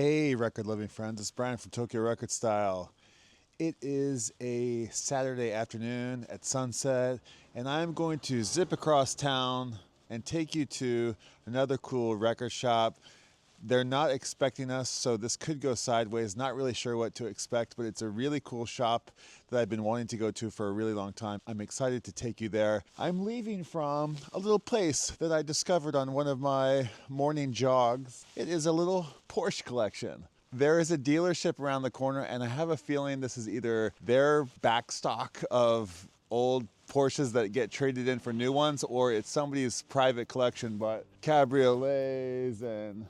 Hey, record-loving friends, it's Brian from tokyorecordstyle. It is a Saturday afternoon at sunset, and I'm going to zip across town and take you to another cool record shop. They're not expecting us, so this could go sideways. Not really sure what to expect, but it's a really cool shop that I've been wanting to go to for a really long time. I'm excited to take you there. I'm leaving from a little place that I discovered on one of my morning jogs. It is a little Porsche collection. There is a dealership around the corner, and I have a feeling this is either their backstock of old Porsches that get traded in for new ones, or it's somebody's private collection, but cabriolets, and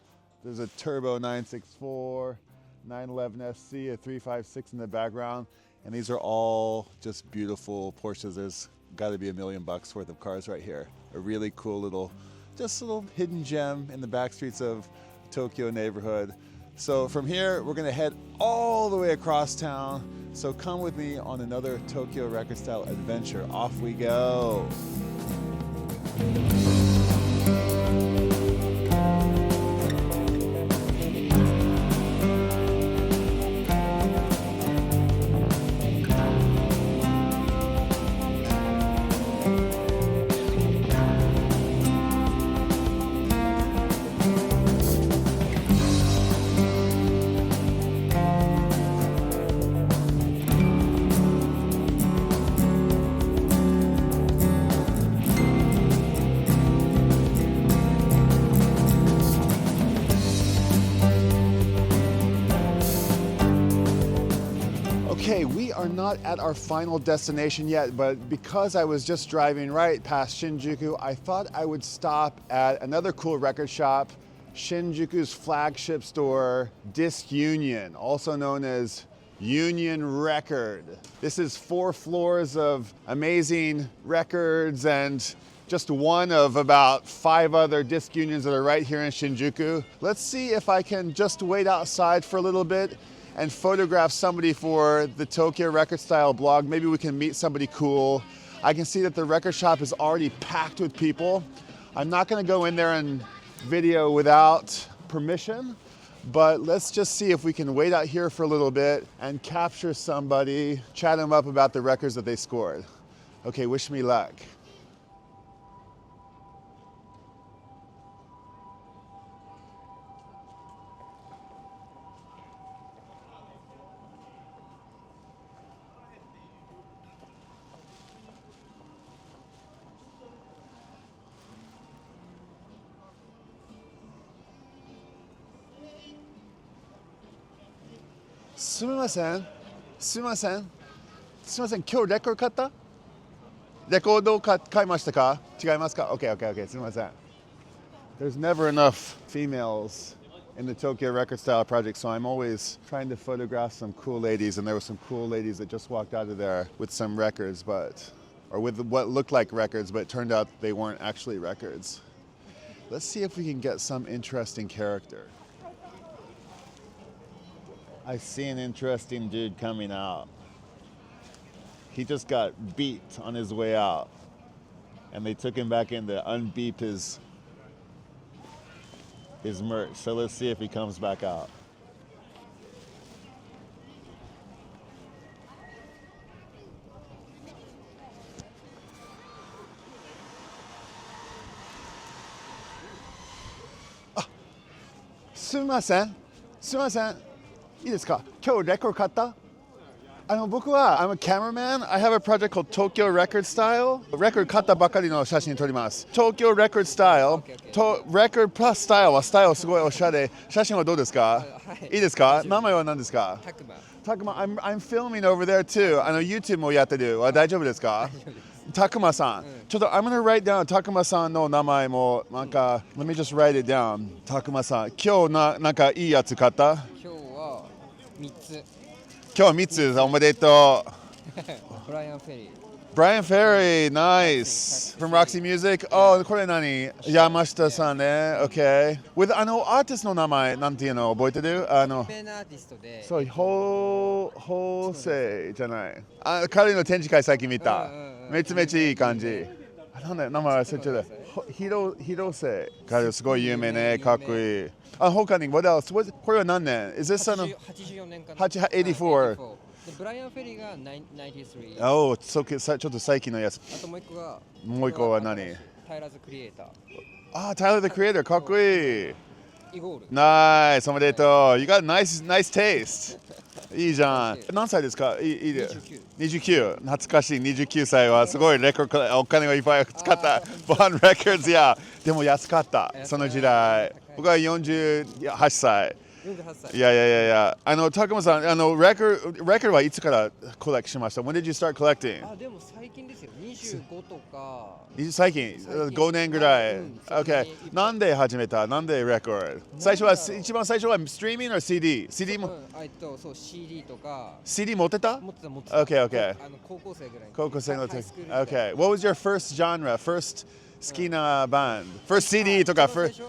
there's a turbo 964, 911 SC, a 356 in the background, and these are all just beautiful Porsches. There's got to be $1 million worth of cars right here. A really cool little, just a little hidden gem in the back streets of Tokyo neighborhood. So from here, we're gonna head all the way across town. So come with me on another Tokyo record style adventure. Off we go. Okay, we are not at our final destination yet, but because I was just driving right past Shinjuku, I thought I would stop at another cool record shop, Shinjuku's flagship store, Disc Union, also known as Union Record. This is 4 floors of amazing records and just one of about 5 other disc unions that are right here in Shinjuku. Let's see if I can just wait outside for a little bit and photograph somebody for the Tokyo Record Style blog. Maybe we can meet somebody cool. I can see that the record shop is already packed with people. I'm not gonna go in there and video without permission, but let's just see if we can wait out here for a little bit and capture somebody, chat them up about the records that they scored. Okay, wish me luck.すみません、今日レコード買った？レコードを買いましたか？違いますか？ Okay, すみません。There's never enough females in the Tokyo Record Style project, so I'm always trying to photograph some cool ladies, and there were some cool ladies that just walked out of there with some records, or with what looked like records, but it turned out they weren't actually records. Let's see if we can get some interesting character. I see an interesting dude coming out. He just got beat on his way out, and they took him back in to unbeep his merch. So let's see if he comes back out. Ah, すみません。いいですか？今日レコード買った？僕はI'm a cameraman. I have a project called Tokyo Record Style. レコード買ったばかりの写真撮ります。Tokyo Record Style. Record plus Style はスタイルすごいおしゃれ。写真はどうですか？いいですか？名前は何ですか？Takuma. I'm filming over there too. YouTube もやってる。大丈夫ですか？Takuma さん。ちょっとI'm gonna write down Takuma さんの名前もなんか Let me just write it down. Takuma さん。今日なんかいいやつ買った？3つ。今日は3つ、おめでとう。Brian Ferry, nice. From Roxy Music? Oh, これ何？山下さんね。Okay. With アーティストの名前、なんていうの覚えてる？有名なアーティストで。そう、ホーセイじゃない。彼の展示会最近見た。めちゃめちゃいい感じ。なんだよ、名前忘れちゃった。広瀬がすごい有名ね。かっこいい。他に what else? これは何年 Is this 84年かな。84。でブライアン・フェリーが93。ちょっと最近のやつ。あともう一個は何タイラーズ・クリエイター。タイラーズ・クリエイターかっこいい。イゴール。ナイス、おめでとう。You got nice taste. いいじゃん。何歳ですか？29。懐かしい。29歳はすごいレコードお金をいっぱい使ったvinylrecordsや。でも安かった。その時代。僕は48歳。いや。Takuma さん、レコードはいつからコレクトしました？ When did you start collecting? でも最近ですよ。25とか。最近5年ぐらい。OK。なんで始めた？なんでレコード？一番最初はストリーミングの CD？CD もそう CD とか。CD 持ってた？持ってた。OK。高校生ぐらい。高校生の時。OK。What was your first genre? First 好きなバンド？ First CD とか First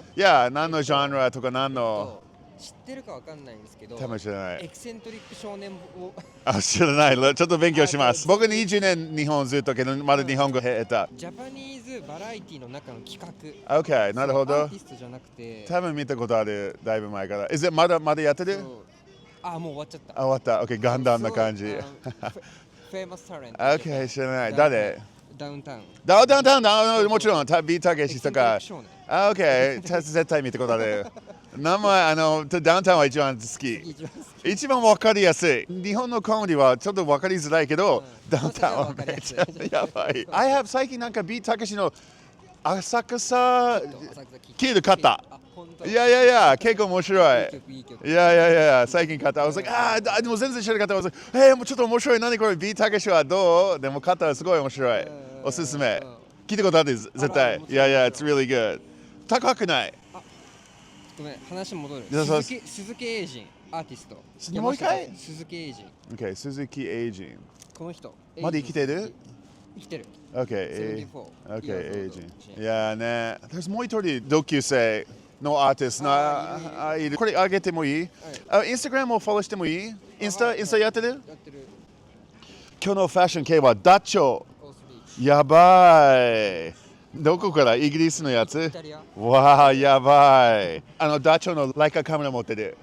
何のジャンルとか何の？知ってるかわかんないんですけど、多分知らない。エキセントリック少年を知らない。ちょっと勉強します。僕20年日本ずっとけどまだ日本語下手。ジャパニーズバラエティの中の企画。OK、なるほど。アーティストじゃなくて。多分見たことある。だいぶ前から。まだやってる？もう終わっちゃった。終わった。OK、ガンダンな感じ。フェイマスタレント。OK、知らない。誰？ダウンタウン。もちろん、ビータケシとか。OK、絶対見たことある。名前、ダウンタウンは一番好き。一番わかりやすい。日本のコメディはちょっとわかりづらいけど、ダウンタウンはめっちゃやばい。最近なんかビータケシの浅草キル買った。いや、結構面白い。いや、最近買った。でも全然知らなかった。もうちょっと面白い。何これ、ビータケシはどう？でも買ったらすごい面白い。おすすめ。聞いたことある？絶対。いや、it's really good。高くない。ごめん、話戻る。鈴木エイジン、アーティスト。もう一回？鈴木エイジン。OK、鈴木エイジン。この人。まだ生きてる？生きてる。OK、エイジン。いやね、もう一人同級生のアーティストがいる。これあげてもいい？インスタグラムをフォローしてもいい？インスタやってる？やってる。今日のファッション系はダッチョ。やばい。どこからイギリスのやつ？わあ、やばい。ダッチョのライカカメラ持ってる。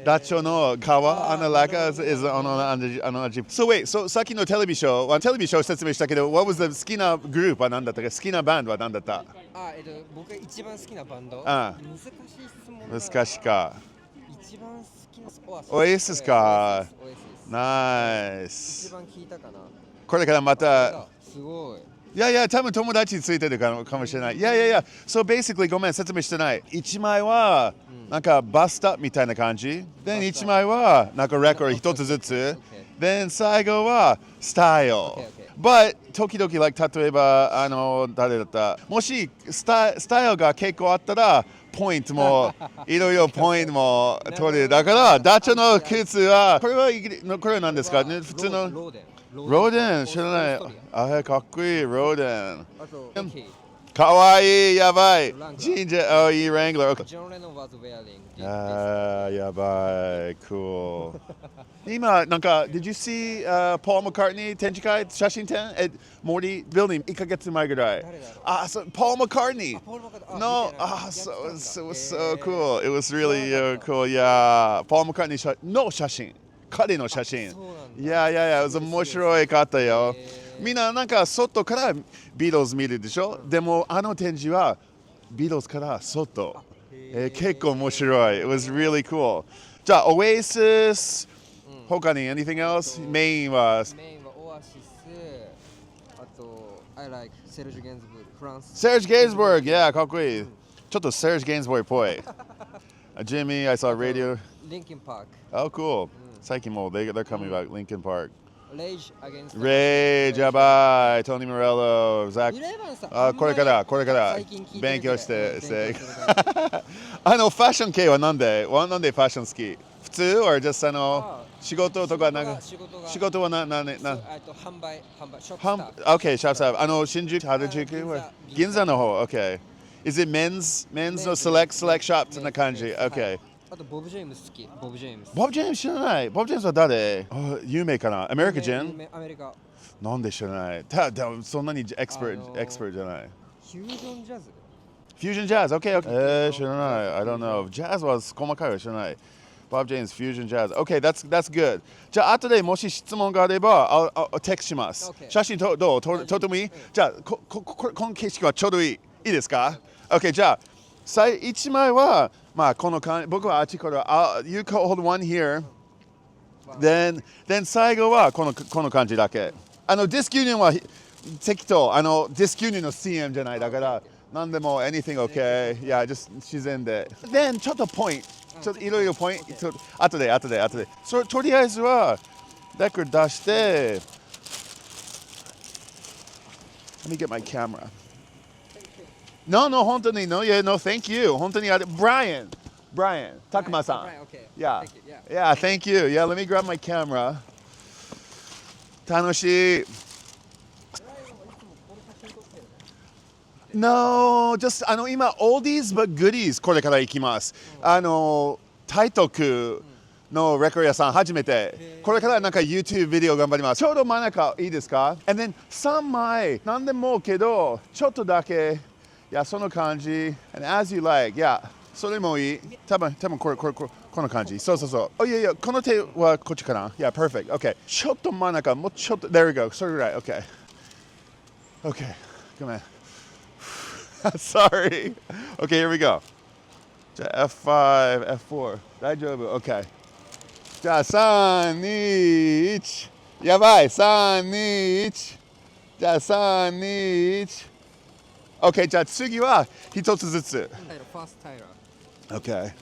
ダッチョの川、ライカis味。さっきのテレビショー説明したけど、what was the 好きなグループは何だったか？好きなバンドは何だった？僕が一番好きなバンド？難しい質問だな。難しいか。一番好きなオアシスか。ナイス。一番聞いたかな。これからまた。すごい。いや、多分友達についてるかもしれない。いや、そう、basically ごめん、説明してない。1枚は、なんかバスタみたいな感じ。で、1枚は、なんかレコード一つずつ。で、最後は、スタイル。But、時々、例えば、誰だったもし、スタイルが結構あったら、ポイントも、いろいろポイントも取れる。だから、ダッチョの靴は、これは何ですか？普通の。ローデン知らない。かっこいい、ローデン。かわいい、やばい。ジンジャー、いいラングラー。やばい、cool。今、なんか、did you see Paul McCartney 展示会写真展モーディビルディング1ヶ月前ぐらい。Paul McCartney の、so cool. It was really cool. Yeah, Paul McCartney の写真。彼の写真。いや、面白いかったよ。みんななんか外からビートルズ見るでしょ？でも展示はビートルズから外。結構面白い。It was really cool. じゃあ、Oasis、他に anything else？ メインはオアシス、あと、I like セルジュ・ゲンズブルグ、フランス。セルジュ・ゲンズブルグ、かっこいい。ちょっとセルジュ・ゲンズブルグっぽい。Jimmy, I saw radio. Linkin Park. Oh, cool. 最近もthey're coming back. Linkin Park. Rage やばい。トニー・モレロ、ザック。これから勉強して。ファッション系はなんでファッション好き？普通or just仕事とかなんか仕事は販売。OK、ショップスタッフ。新宿、原宿、銀座の方。OK。Is it men's のselect shop な感じ？ OK。あとボブ・ジェームス好き。ボブ・ジェームス知らない。ボブ・ジェームスは誰？有名かな？アメリカ人？アメリカ。なんで知らない？でもそんなにエクスパートじゃない。フュージョンジャズ？ Fusion jazz, okay, okay. 知らない。I don't know. Jazz は細かいは知らない。Bob James Fusion Jazz. Okay, that's good. じゃあ後でもし質問があれば、I'll text します。写真どう撮ってもいい？じゃあこの景色はちょうどいい。いいですか？ Okay, じゃあ1枚はまあこの感じ。僕はあっちから、You hold one here. Then 最後はこの感じだけ。ディスクユニオンは適当。ディスクユニオンの CM じゃないだから。何でも anything okay. Yeah, just 自然で。Then ちょっとポイント。ちょっといろいろポイント。後で。とりあえずはレコード出して。Let me get my camera. No, 本当に no, yeah, no, thank you. 本当にBrian, Takuma さん。Yeah, thank you. Yeah, let me grab my camera. 楽しい。No, just 今 Oldies but Goodies これから行きます。台東のレコード屋さん初めて。これからなんか YouTube ビデオ頑張ります。ちょうど真ん中いいですか？ And then 3枚何でもけどちょっとだけ。いやその感じ。And as you like. いやそれもいい。多分この感じ。そう。いやこの手はこっちかな。Yeah, perfect. Okay. ちょっと真ん中もうちょっと。There we go. それぐらい。Okay. Go man. Sorry. Okay, here we go. じゃあ F5, F4. 大丈夫 OK. じゃあ3、2、1. やばい 3、2、1. じゃあ3、2、1. OK, じゃあ次は一つずつ。OK.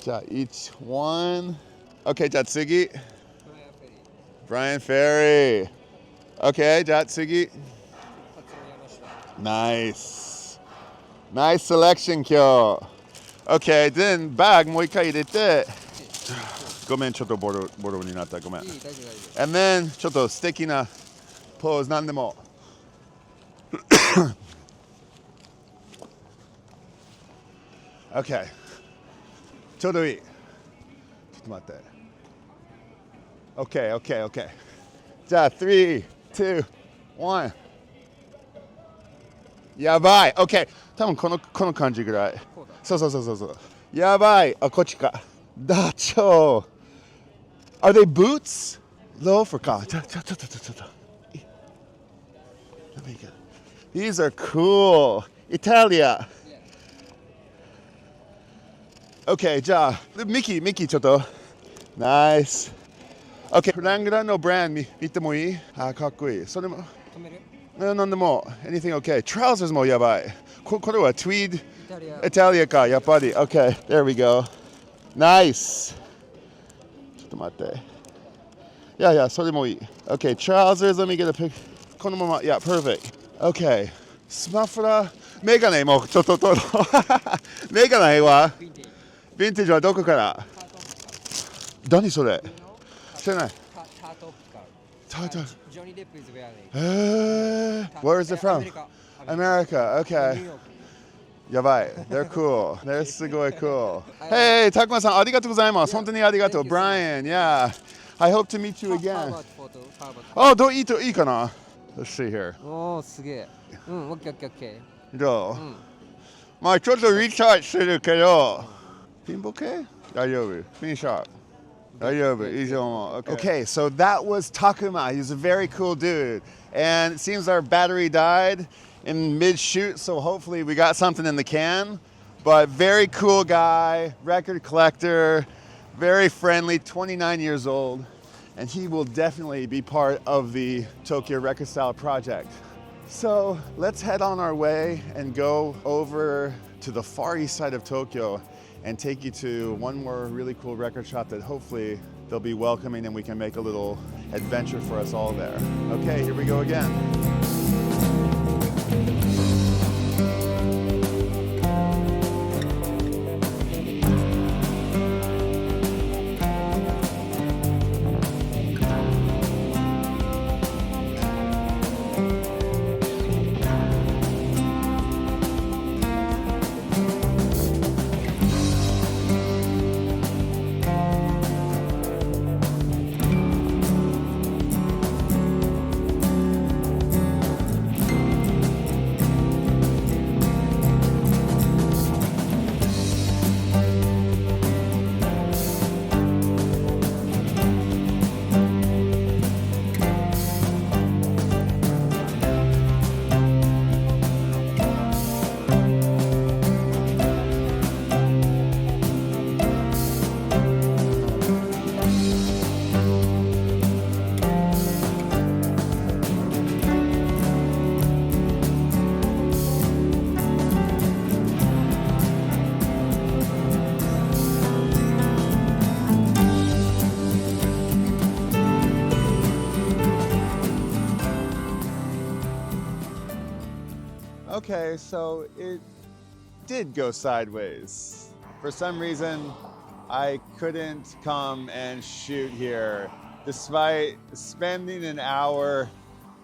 じゃあ1、1. OK, じゃあ次。Brian Ferry. OK, じゃあ次。Nice selection 今日。OK, then bag もう一回入れて。ごめん、ちょっとボロになった。ごめん。And then ちょっと素敵なポーズなんでも。OK. ちょうどいい。ちょっと待って。OK. じゃあ3、2、1。やばい OK 多分この感じぐらいそうやばいこっちかダチョウ Are they boots? Loafer かちょっと These are cool Italia OK じゃあミキちょっと Nice OK フラングランのブランド見てもいいかっこいいそれもなんでも anything okay trousers もやばいこれは tweed イタリアかやっぱり OK there we go nice ちょっと待っていやそれもいい OK trousers let me get a pic このままyeah perfect OK スマフラメガネもちょっとメガネはヴィンテージはどこから何それ知らないJohnny Depp is wearing. Where is it from? America. Okay. やばい。They're cool. They're すごい cool. Hey, Takuma さん、ありがとうございます。本当にありがとう。Brian, yeah. I hope to meet you again. いいかな Let's see here. おー、すげえ。オッケー。どうまあちょっとリサーチするけど、ピンボケ大丈夫。フィニッシャー。Okay, so that was Takuma. He's a very cool dude. And it seems our battery died in mid-shoot, so hopefully we got something in the can. But very cool guy, record collector, very friendly, 29 years old. And he will definitely be part of the Tokyo Record Style project. So let's head on our way and go over to the far east side of Tokyo and take you to one more really cool record shop that hopefully they'll be welcoming and we can make a little adventure for us all there. Okay, here we go again. Okay, so it did go sideways. For some reason, I couldn't come and shoot here, despite spending an hour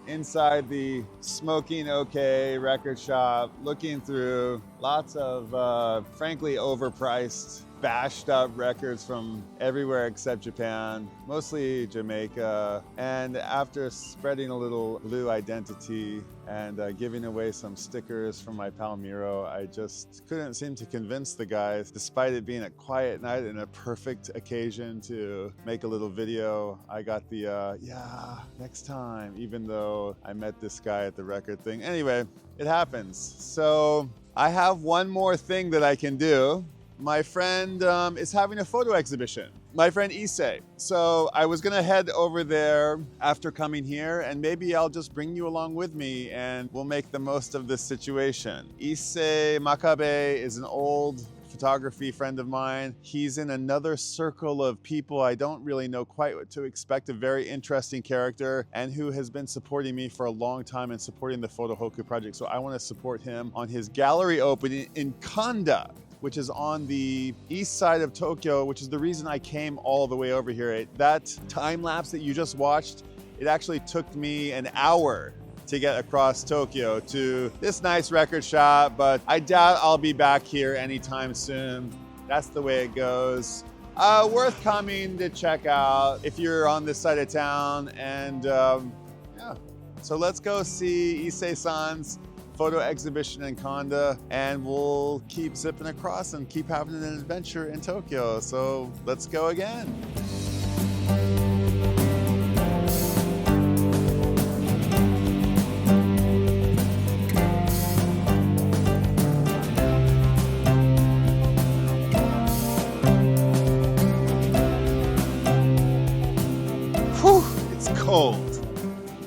inside the Smoking OK record shop, looking through lots of frankly overpriced, bashed up records from everywhere except Japan, mostly Jamaica. And after spreading a little blue identity and giving away some stickers from my pal Miro, I just couldn't seem to convince the guys, despite it being a quiet night and a perfect occasion to make a little video. I got the, yeah, next time, even though I met this guy at the record thing. Anyway, it happens. So I have one more thing that I can do. My friend is having a photo exhibition, my friend Issei. So I was gonna head over there after coming here, and maybe I'll just bring you along with me and we'll make the most of this situation. Issei Makabe is an old photography friend of mine. He's in another circle of people I don't really know quite what to expect, a very interesting character, and who has been supporting me for a long time and supporting the Photo Hoku project. So I wanna support him on his gallery opening in Kanda, which is on the east side of Tokyo, which is the reason I came all the way over here. That time lapse that you just watched, it actually took me an hour to get across Tokyo to this nice record shop, but I doubt I'll be back here anytime soon. That's the way it goes. Worth coming to check out if you're on this side of town. And yeah, so let's go see Issei-san's photo exhibition in Kanda, and we'll keep zipping across and keep having an adventure in Tokyo. So let's go again. Whew, it's cold.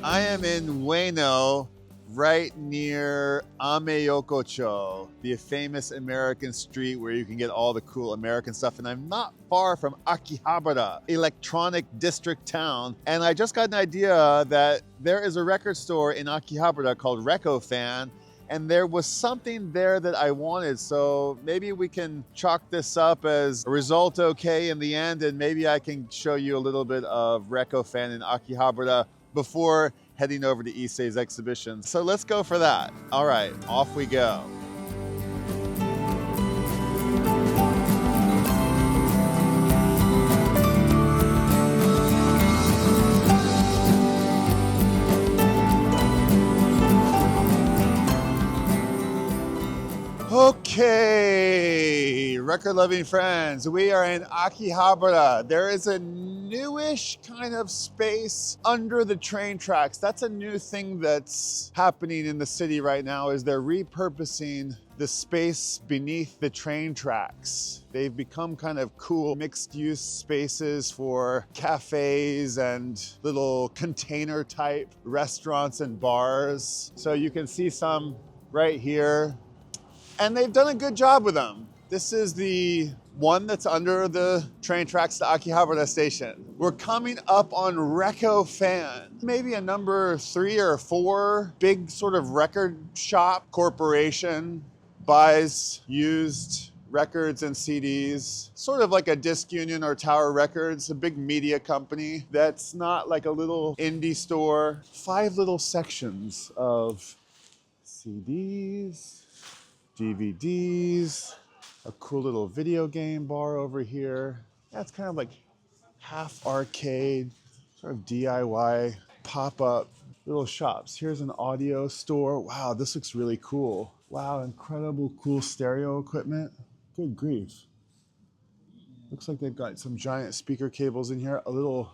I am in Ueno, right near Ameyokocho, the famous American street where you can get all the cool American stuff. And I'm not far from Akihabara, electronic district town. And I just got an idea that there is a record store in Akihabara called Recofan, and there was something there that I wanted. So maybe we can chalk this up as a result okay in the end, and maybe I can show you a little bit of Recofan in Akihabara before heading over to Issei's exhibition. So let's go for that. All right, off we go. Okay, record-loving friends, we are in Akihabara. There is a newish kind of space under the train tracks. That's a new thing that's happening in the city right now, is they're repurposing the space beneath the train tracks. They've become kind of cool mixed-use spaces for cafes and little container-type restaurants and bars. So you can see some right here. And they've done a good job with them. This is the one that's under the train tracks to Akihabara Station. We're coming up on Recofan, maybe a number 3 or 4 big sort of record shop corporation, buys used records and CDs, sort of like a Disc Union or Tower Records, a big media company that's not like a little indie store. 5 little sections of CDs, DVDs, a cool little video game bar over here. That's kind of like half arcade, sort of DIY pop-up little shops. Here's an audio store. Wow, this looks really cool. Wow, incredible cool stereo equipment. Good grief. Looks like they've got some giant speaker cables in here, a little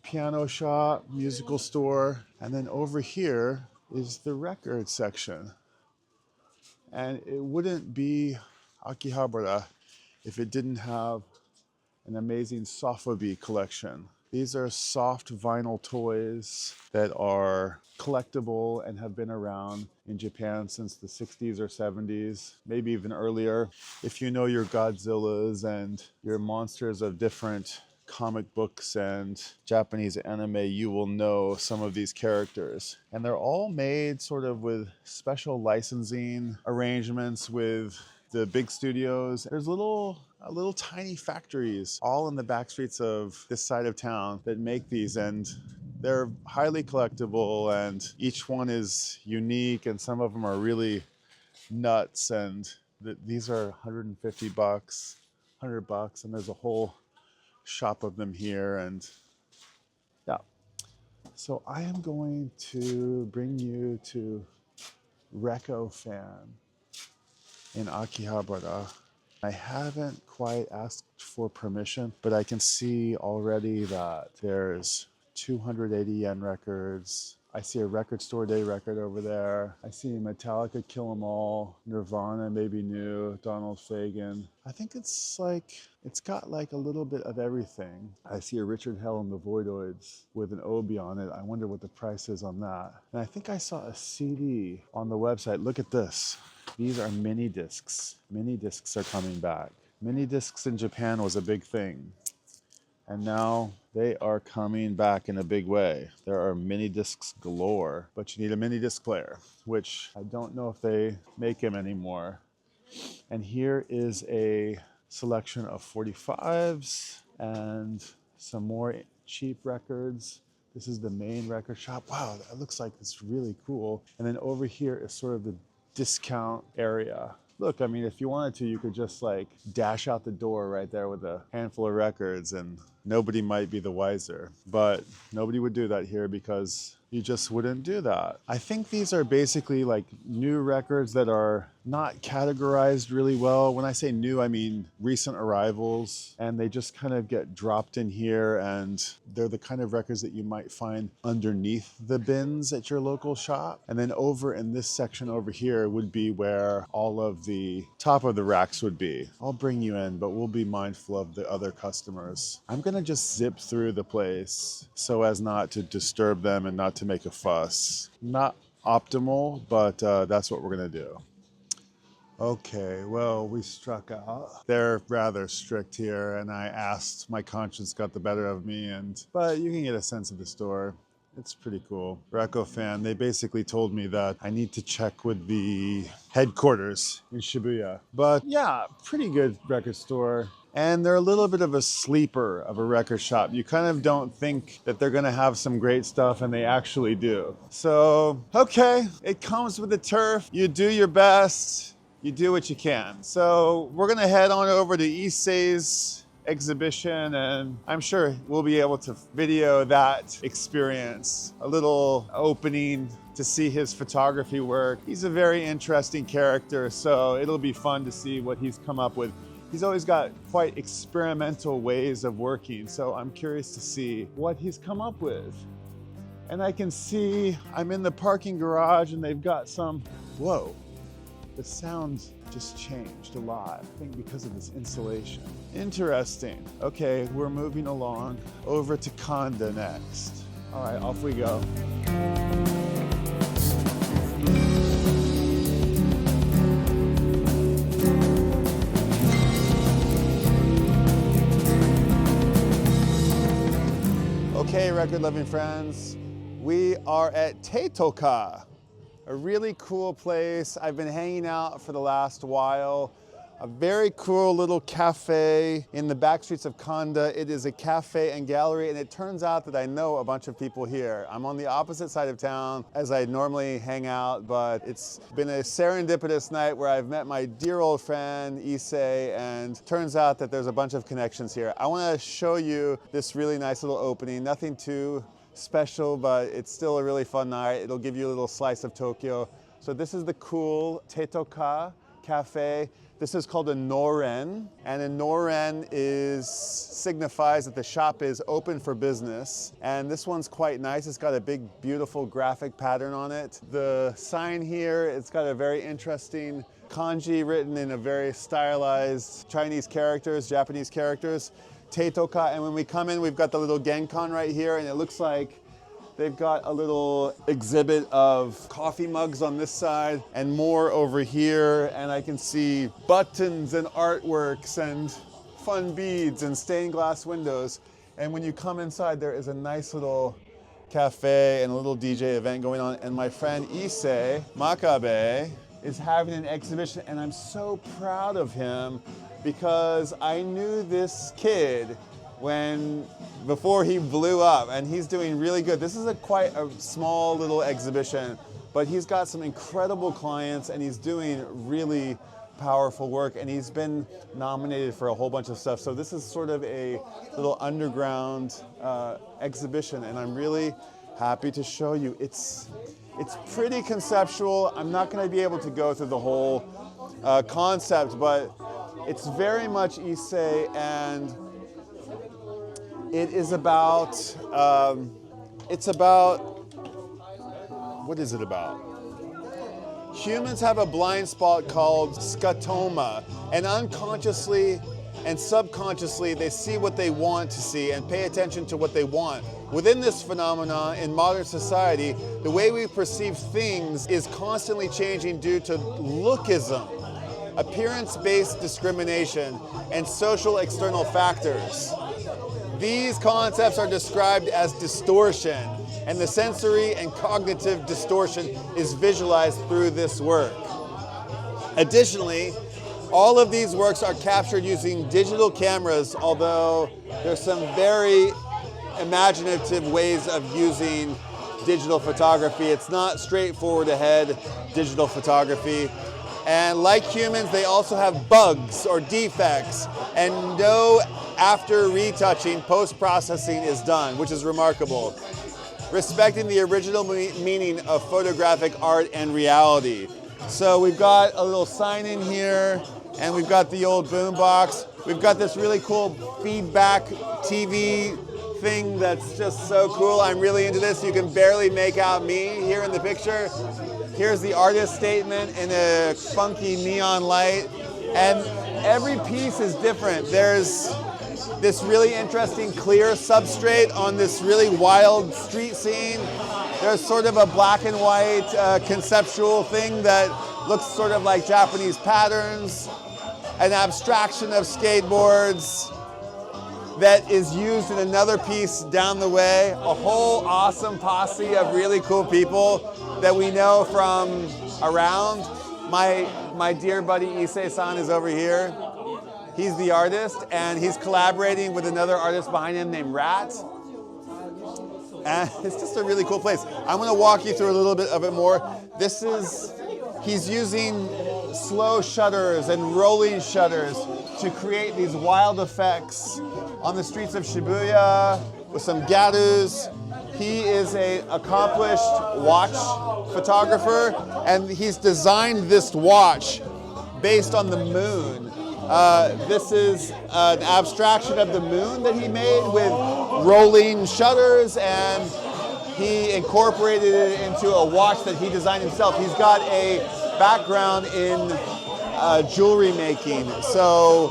piano shop, musical store, and then over here is the record section. And it wouldn't be Akihabara if it didn't have an amazing Sofubi collection. These are soft vinyl toys that are collectible and have been around in Japan since the 60s or 70s, maybe even earlier. If you know your Godzillas and your monsters of different comic books and Japanese anime, you will know some of these characters. And they're all made sort of with special licensing arrangements with the big studios. There's little tiny factories all in the back streets of this side of town that make these, and they're highly collectible, and each one is unique, and some of them are really nuts. And these are $150, $100, and there's a whole shop of them here. And yeah, so I am going to bring you to Recofan in Akihabara. I haven't quite asked for permission, but I can see already that there's 280 yen records. I see a Record Store Day record over there. I see Metallica, Kill 'Em All, Nirvana, Maybe New, Donald Fagen. I think it's got like a little bit of everything. I see a Richard Hell and the Voidoids with an Obi on it. I wonder what the price is on that. And I think I saw a CD on the website. Look at this. These are mini discs. Mini discs are coming back. Mini discs in Japan was a big thing. And now they are coming back in a big way. There are mini discs galore, but you need a mini disc player, which I don't know if they make them anymore. And here is a selection of 45s and some more cheap records. This is the main record shop. Wow, that looks like it's really cool. And then over here is sort of the discount area. Look, I mean, if you wanted to, you could just like dash out the door right there with a handful of records and nobody might be the wiser. But nobody would do that here because you just wouldn't do that. I think these are basically like new records that are not categorized really well. When I say new, I mean recent arrivals, and they just kind of get dropped in here, and they're the kind of records that you might find underneath the bins at your local shop. And then over in this section over here would be where all of the top of the racks would be. I'll bring you in, but we'll be mindful of the other customers. I'm gonna just zip through the place so as not to disturb them and not to make a fuss. Not optimal, but that's what we're gonna do. Okay, well, we struck out. They're rather strict here, and I asked, my conscience got the better of me, but you can get a sense of the store. It's pretty cool. Recofan, they basically told me that I need to check with the headquarters in Shibuya. But yeah, pretty good record store. And they're a little bit of a sleeper of a record shop. You kind of don't think that they're gonna have some great stuff, and they actually do. So, okay, it comes with the turf. You do your best. You do what you can. So we're gonna head on over to Issei's exhibition, and I'm sure we'll be able to video that experience. A little opening to see his photography work. He's a very interesting character, so it'll be fun to see what he's come up with. He's always got quite experimental ways of working, so I'm curious to see what he's come up with. And I can see I'm in the parking garage, and they've got some, whoa. The sound just changed a lot, I think because of this insulation. Interesting. Okay, we're moving along over to Kanda next. All right, off we go. Okay, record-loving friends, we are at Tekota. A really cool place. I've been hanging out for the last while. A very cool little cafe in the back streets of Kanda. It is a cafe and gallery, and it turns out that I know a bunch of people here. I'm on the opposite side of town as I normally hang out, but it's been a serendipitous night where I've met my dear old friend Issei, and turns out that there's a bunch of connections here. I want to show you this really nice little opening. Nothing too special, but it's still a really fun night. It'll give you a little slice of Tokyo. So this is the cool Tekota cafe. This is called a noren, and a noren signifies that the shop is open for business. And this one's quite nice. It's got a big, beautiful graphic pattern on it. The sign here, it's got a very interesting kanji written in a very stylized Chinese characters, Japanese characters. Tekota, and when we come in, we've got the little Genkan right here, and it looks like they've got a little exhibit of coffee mugs on this side and more over here, and I can see buttons and artworks and fun beads and stained glass windows. And when you come inside, there is a nice little cafe and a little DJ event going on. And my friend Issei Makabe is having an exhibition, and I'm so proud of him because I knew this kid before he blew up, and he's doing really good. This is quite a small little exhibition, but he's got some incredible clients, and he's doing really powerful work, and he's been nominated for a whole bunch of stuff. So this is sort of a little underground exhibition, and I'm really happy to show you. It's pretty conceptual. I'm not going to be able to go through the whole concept, but it's very much Issei, and it is about, what is it about? Humans have a blind spot called scotoma, and unconsciously and subconsciously they see what they want to see and pay attention to what they want. Within this phenomenon in modern society, the way we perceive things is constantly changing due to lookism, appearance-based discrimination, and social external factors. These concepts are described as distortion, and the sensory and cognitive distortion is visualized through this work. Additionally, all of these works are captured using digital cameras, although there's some very imaginative ways of using digital photography. It's not straightforward ahead digital photography. And like humans, they also have bugs or defects, and no after retouching, post-processing is done, which is remarkable, respecting the original meaning of photographic art and reality. So we've got a little sign in here, and we've got the old boombox. We've got this really cool feedback TV thing that's just so cool. I'm really into this. You can barely make out me here in the picture. Here's the artist statement in a funky neon light. And every piece is different. There's this really interesting clear substrate on this really wild street scene. There's sort of a black and white conceptual thing that looks sort of like Japanese patterns, an abstraction of skateboards that is used in another piece down the way, a whole awesome posse of really cool people that we know from around. My dear buddy Issei-san is over here. He's the artist, and he's collaborating with another artist behind him named Rat. And it's just a really cool place. I'm gonna walk you through a little bit of it more. He's using slow shutters and rolling shutters to create these wild effects on the streets of Shibuya with some garus. He is an accomplished watch photographer, and he's designed this watch based on the moon. This is an abstraction of the moon that he made with rolling shutters, and he incorporated it into a watch that he designed himself. He's got a background in jewelry making, so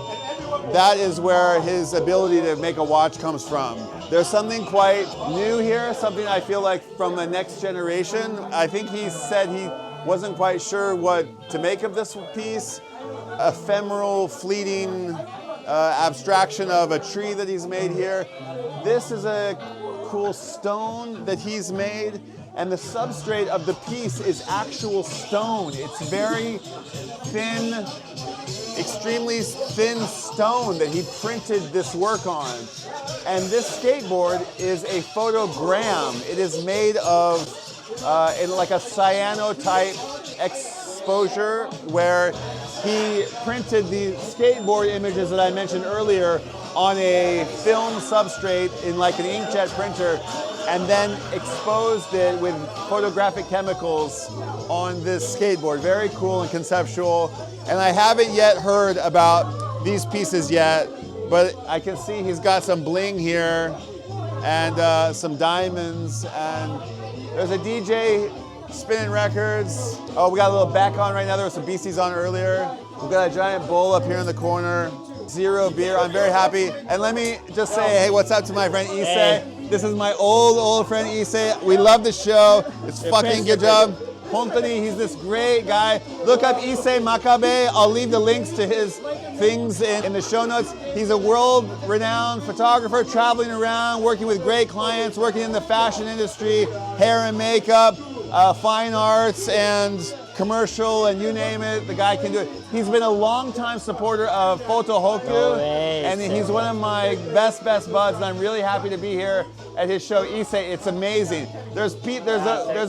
that is where his ability to make a watch comes from. There's something quite new here, something I feel like from the next generation. I think he said he wasn't quite sure what to make of this piece. Ephemeral, fleeting abstraction of a tree that he's made here. This is a cool stone that he's made, and the substrate of the piece is actual stone. It's very thin, extremely thin stone that he printed this work on. And this skateboard is a photogram. It is made of like a cyanotype exposure, where he printed the skateboard images that I mentioned earlier on a film substrate in like an inkjet printer, and then exposed it with photographic chemicals on this skateboard. Very cool and conceptual. And I haven't yet heard about these pieces yet, but I can see he's got some bling here and some diamonds, and there's a DJ spinning records. Oh, we got a little back on right now. There was some beasties on earlier. We've got a giant bowl up here in the corner. Zero beer. I'm very happy. And let me just say, hey, what's up to my friend Issei? This is my old friend Issei. We love the show. It's fucking good job. Hontoni, he's this great guy. Look up Issei Makabe. I'll leave the links to his things in the show notes. He's a world-renowned photographer, traveling around, working with great clients, working in the fashion industry, hair and makeup, fine arts, and commercial, and you name it, the guy can do it. He's been a long-time supporter of Photo Hoku, and he's one of my best buds, and I'm really happy to be here at his show, Issei. It's amazing. There's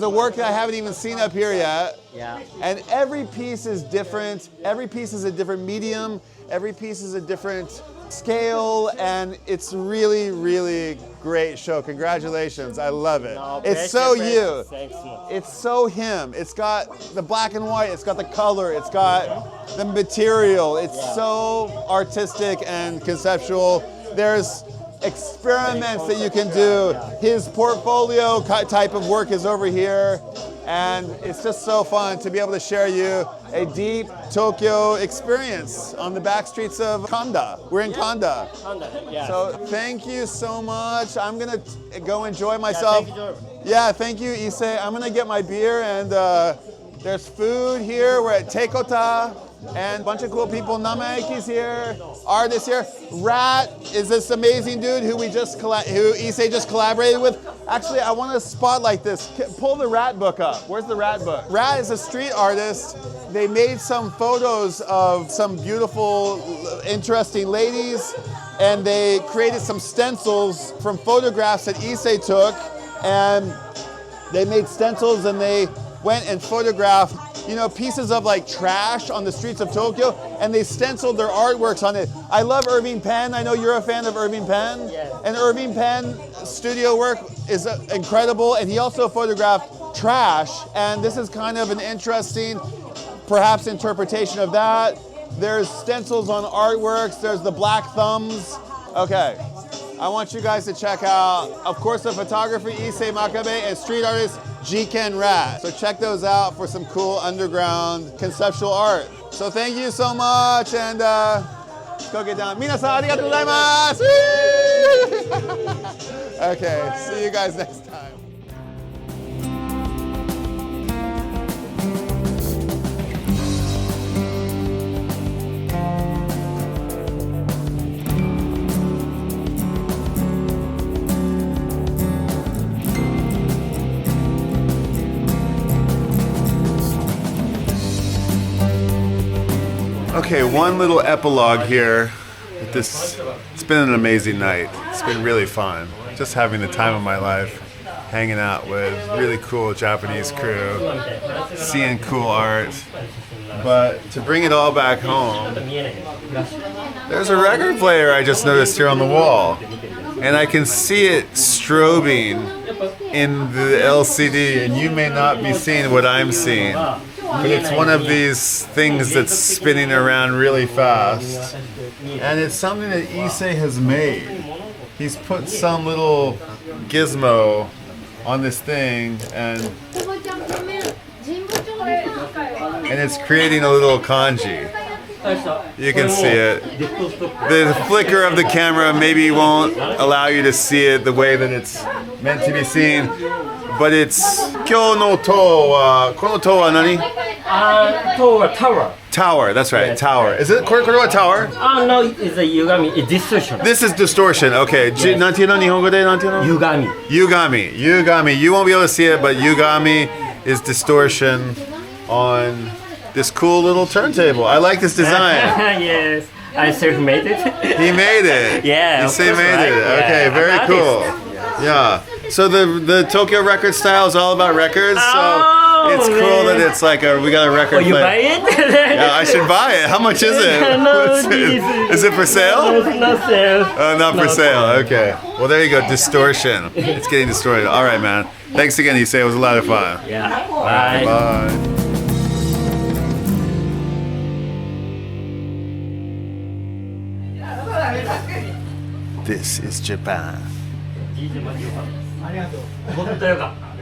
a work that I haven't even seen up here yet. Yeah. And every piece is different. Every piece is a different medium. Every piece is a different scale, and it's really, really great show. Congratulations. I love it. No, it's so you. Thanks, man. It's so him. It's got the black and white. It's got the color. It's got the material. It's so artistic and conceptual. There's experiments that you can do. His portfolio type of work is over here. And it's just so fun to be able to share you a deep Tokyo experience on the back streets of Kanda. We're in Kanda. Yeah. So thank you so much. I'm gonna go enjoy myself. Yeah, thank you, Issei. I'm gonna get my beer, and there's food here. We're at Tekota, and a bunch of cool people. Namaeki's here, artists here. Rat is this amazing dude who Issei just collaborated with. Actually, I want to spotlight this. Pull the Rat book up. Where's the Rat book? Rat is a street artist. They made some photos of some beautiful, interesting ladies, and they created some stencils from photographs that Issei took, and they made stencils, and they went and photographed, pieces of like trash on the streets of Tokyo, and they stenciled their artworks on it. I love Irving Penn. I know you're a fan of Irving Penn. Yes. And Irving Penn studio work is incredible, and he also photographed trash, and this is kind of an interesting, perhaps, interpretation of that. There's stencils on artworks. There's the black thumbs. Okay. I want you guys to check out, of course, the photography, Issei Makabe, and street artist, Jiken Rat. So check those out for some cool underground conceptual art. So thank you so much, and let's go get down. Minasan, arigatou gozaimasu! Okay, see you guys next time. Okay, one little epilogue here. It's been an amazing night. It's been really fun. Just having the time of my life, hanging out with really cool Japanese crew, seeing cool art. But to bring it all back home, there's a record player I just noticed here on the wall. And I can see it strobing in the LCD, and you may not be seeing what I'm seeing. But it's one of these things that's spinning around really fast. And it's something that Issei has made. He's put some little gizmo on this thing, and it's creating a little kanji. You can see it. The flicker of the camera maybe won't allow you to see it the way that it's meant to be seen. But it's Kyo no to wa, kono to wa nani? Tower. Tower, that's right, Yes. tower. Is it kore wa tower? No, it's a Yugami. It's distortion. This is distortion, okay. Yes. Nanti no Nihongo de nanti no? Yugami. Yugami. You won't be able to see it, but Yugami is distortion on this cool little turntable. I like this design. Yes, I self-made it. He made it. Yeah, Issei of course, made right? it. Yeah, Okay, I'm very an cool. artist. Yeah. So the Tokyo record style is all about records. So Oh, it's cool man. that it's like we got a record You player. buy it? Yeah, I should buy it. How much is it? No, What's it? Is it for sale? No, it's not sale. Oh, not for sale. Okay. Well, there you go. Distortion. It's getting distorted. All right, man. Thanks again, Issei. It was a lot of fun. Yeah. Bye. Bye. This is Japan. 本当よかった。